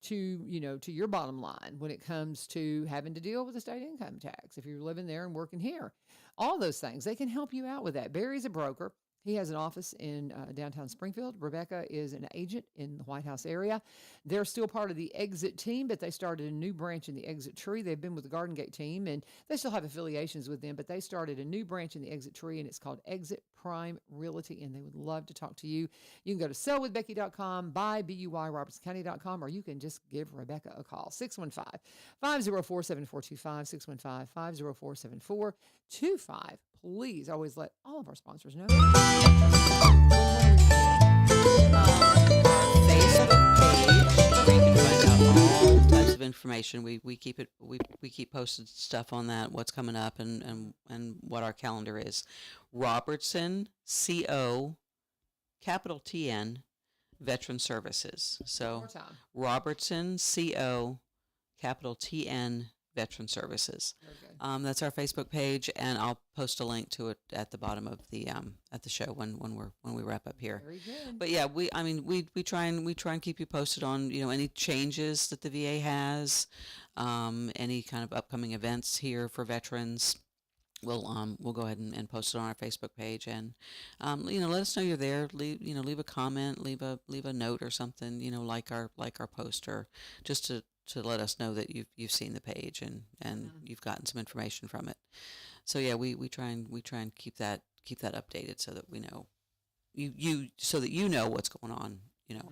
to your bottom line when it comes to having to deal with a state income tax if you're living there and working here? All those things, they can help you out with that. Barry's a broker. He has an office in downtown Springfield. Rebecca is an agent in the White House area. They're still part of the Exit team, but they started a new branch in the Exit tree. They've been with the Garden Gate team, and they still have affiliations with them, but they started a new branch in the Exit tree, and it's called Exit Prime Realty, and they would love to talk to you. You can go to sellwithbecky.com, buy, B-U-Y, robertscounty.com, or you can just give Rebecca a call, 615-504-7425, 615-504-7425. Please always let all of our sponsors know. Facebook page, where you can find out all types of of information. We keep it we keep posted stuff on that, what's coming up and what our calendar is. Robertson CO capital TN Veteran Services. One So more time. Robertson CO capital TN Veteran Services. Very good. That's our Facebook page, and I'll post a link to it at the bottom of the at the show when we wrap up here. Very good. But yeah, we try and keep you posted on any changes that the VA has, any kind of upcoming events here for veterans. We'll go ahead and post it on our Facebook page, and let us know you're there. Leave a comment, leave a note or something. Like our post, or just to let us know that you've seen the page and you've gotten some information from it. So yeah, we try and keep that updated so that we know so that you know what's going on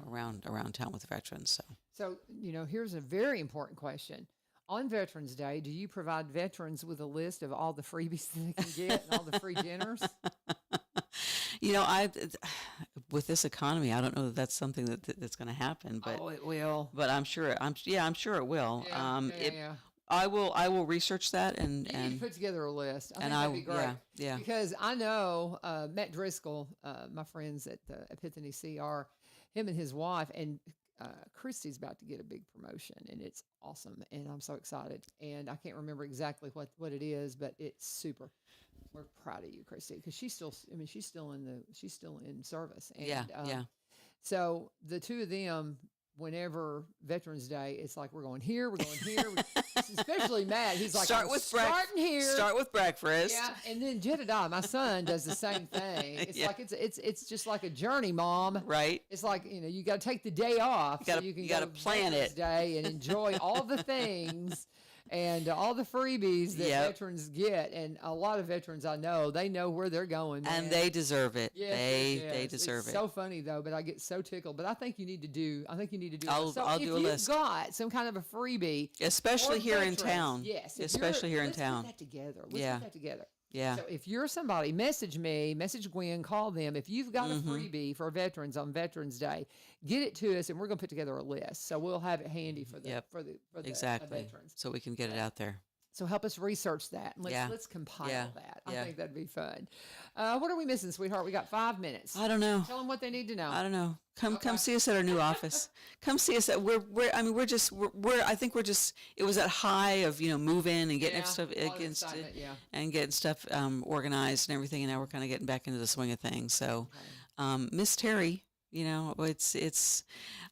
around town with the veterans. So here's a very important question. On Veterans Day, do you provide veterans with a list of all the freebies that they can get and all the free dinners? With this economy, I don't know that that's something that's going to happen, but it will. But I'm sure it will. Yeah. I will research that and You need to put together a list. I think and that'd be great. Yeah. Because I know Matt Driscoll, my friends at the Epiphany CR, him and his wife, and Christy's about to get a big promotion, and it's awesome, and I'm so excited. And I can't remember exactly what it is, but it's super. We're proud of you, Christy, because she's still in service. And, yeah. So the two of them, whenever Veterans Day, it's like we're going here. Especially Matt, he's like, starting here. Start with breakfast. Yeah, and then Jedediah, my son, does the same thing. It's like it's just like a journey, Mom. Right. It's like you got to take the day off so you can plan Veterans it Day and enjoy all the things and all the freebies that veterans get. And a lot of veterans I know, they know where they're going, man. And they deserve it. Yes, they deserve it. So funny though, but I get so tickled. But I think you need to do. I'll do a list. If you've got some kind of a freebie, especially here in veterans, town. yes, especially here in town. Let's put that together. Yeah. So if you're somebody, message me, message Gwen, call them. If you've got a freebie for veterans on Veterans Day, get it to us, and we're going to put together a list. So we'll have it handy for the exactly veterans, so we can get it out there. So help us research that, and let's compile that. I think that'd be fun. What are we missing, sweetheart? We got 5 minutes. I don't know. Tell them what they need to know. I don't know. Come see us at our new office. Come see us. It was that high of moving and getting stuff and getting stuff organized and everything, and now we're kind of getting back into the swing of things. So, Miss Terry,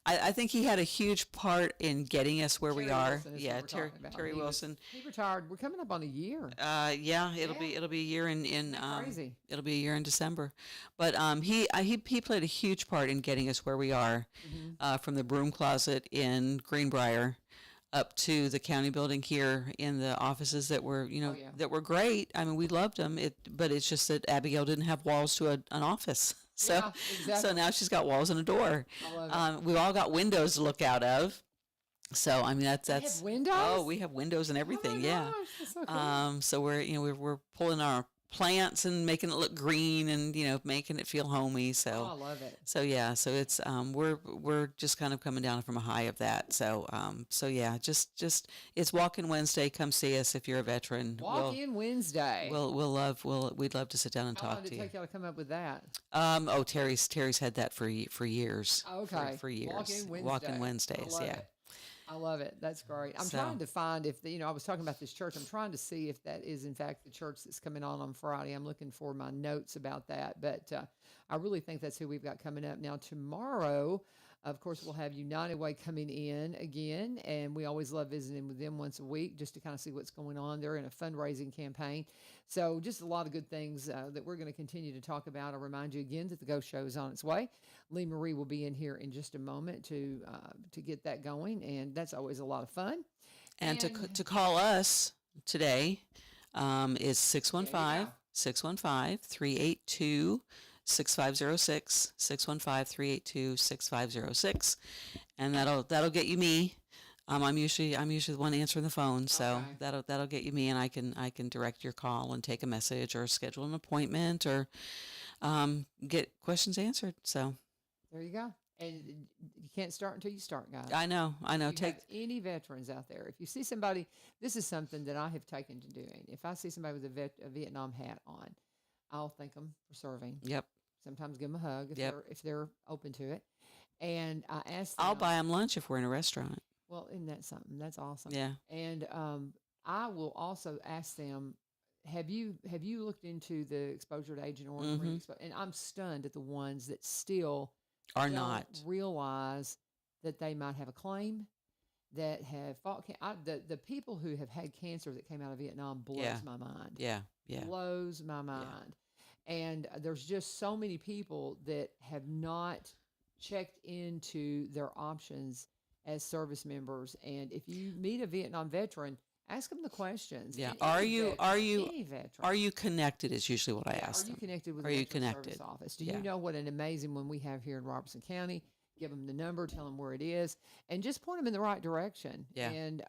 I think he had a huge part in getting us where we are. Yeah, Terry Wilson. He retired. We're coming up on a year. It'll be a year in crazy. It'll be a year in December. But he played a huge part in getting us where we are, from the broom closet in Greenbrier up to the county building here in the offices that were that were great. I mean, we loved them. But it's just that Abigail didn't have walls to an office. So, so now she's got walls and a door. We've all got windows to look out of. So I mean that's have windows. Oh, we have windows and everything. Gosh, that's so cool. So we're pulling our plants and making it look green and making it feel homey. So I love it. So yeah, so it's we're just kind of coming down from a high of that. So yeah, just it's Walk-In Wednesday. Come see us if you're a veteran. Walk-In Wednesday. We'd love to sit down and talk to you. How long did it take y'all to come up with that? Terry's had that for years. Okay. For years. Walk-In Wednesdays. Yeah. I love it. That's great. I'm trying to find if, I was talking about this church. I'm trying to see if that is, in fact, the church that's coming on Friday. I'm looking for my notes about that. But I really think that's who we've got coming up. Now, tomorrow, of course, we'll have United Way coming in again. And we always love visiting with them once a week just to kind of see what's going on. They're in a fundraising campaign. So just a lot of good things that we're going to continue to talk about. I'll remind you again that the Ghost Show is on its way. Lee Marie will be in here in just a moment to get that going, and that's always a lot of fun. And to call us today is 615-382-6506, 615-382-6506, and that'll get you me. I'm usually the one answering the phone, so that'll get you me, and I can direct your call and take a message or schedule an appointment or get questions answered. So there you go. And you can't start until you start, guys. I know. If you have any veterans out there, if you see somebody, this is something that I have taken to doing. If I see somebody with a Vietnam hat on, I'll thank them for serving. Yep. Sometimes give them a hug if they're open to it. And I ask them. I'll buy them lunch if we're in a restaurant. Well, isn't that something? That's awesome. Yeah. And I will also ask them, have you looked into the exposure to Agent Orange? And I'm stunned at the ones that still Are don't not. realize that they might have a claim, that have fought. The people who have had cancer that came out of Vietnam blows my mind. Yeah. Yeah. Blows my mind. And there's just so many people that have not checked into their options as service members. And if you meet a Vietnam veteran, ask them the questions. Yeah. And Are veteran. you connected is usually what I ask them. Are you connected with Are the you Veterans connected? Service Office? Do you know what an amazing one we have here in Robertson County? Give them the number, tell them where it is, and just point them in the right direction. Yeah. And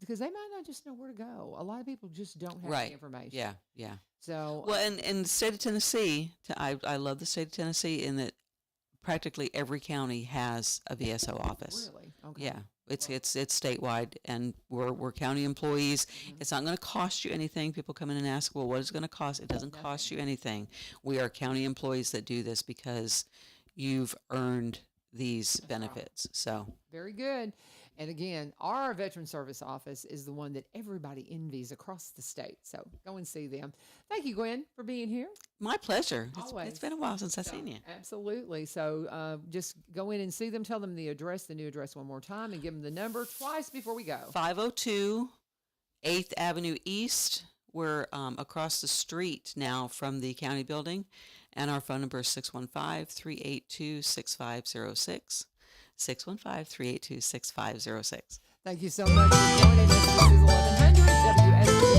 because they might not just know where to go. A lot of people just don't have the information. Yeah. Yeah. So Well, and in the state of Tennessee, I love the state of Tennessee in that practically every county has a VSO office. Really? Okay. Yeah, it's statewide, and we're county employees. It's not going to cost you anything. People come in and ask, well, what is it going to cost? It doesn't cost you anything. We are county employees that do this because you've earned these benefits. So Very good. And again, our Veteran Service Office is the one that everybody envies across the state. So go and see them. Thank you, Gwen, for being here. my pleasure. Always. It's been a while since I've seen you. Absolutely. So just go in and see them. Tell them the new address one more time, and give them the number twice before we go. 502 8th Avenue East. We're across the street now from the county building, and our phone number is 615-382-6506. 615-382-6506. Thank you so much for joining us. This is 1100 WSB.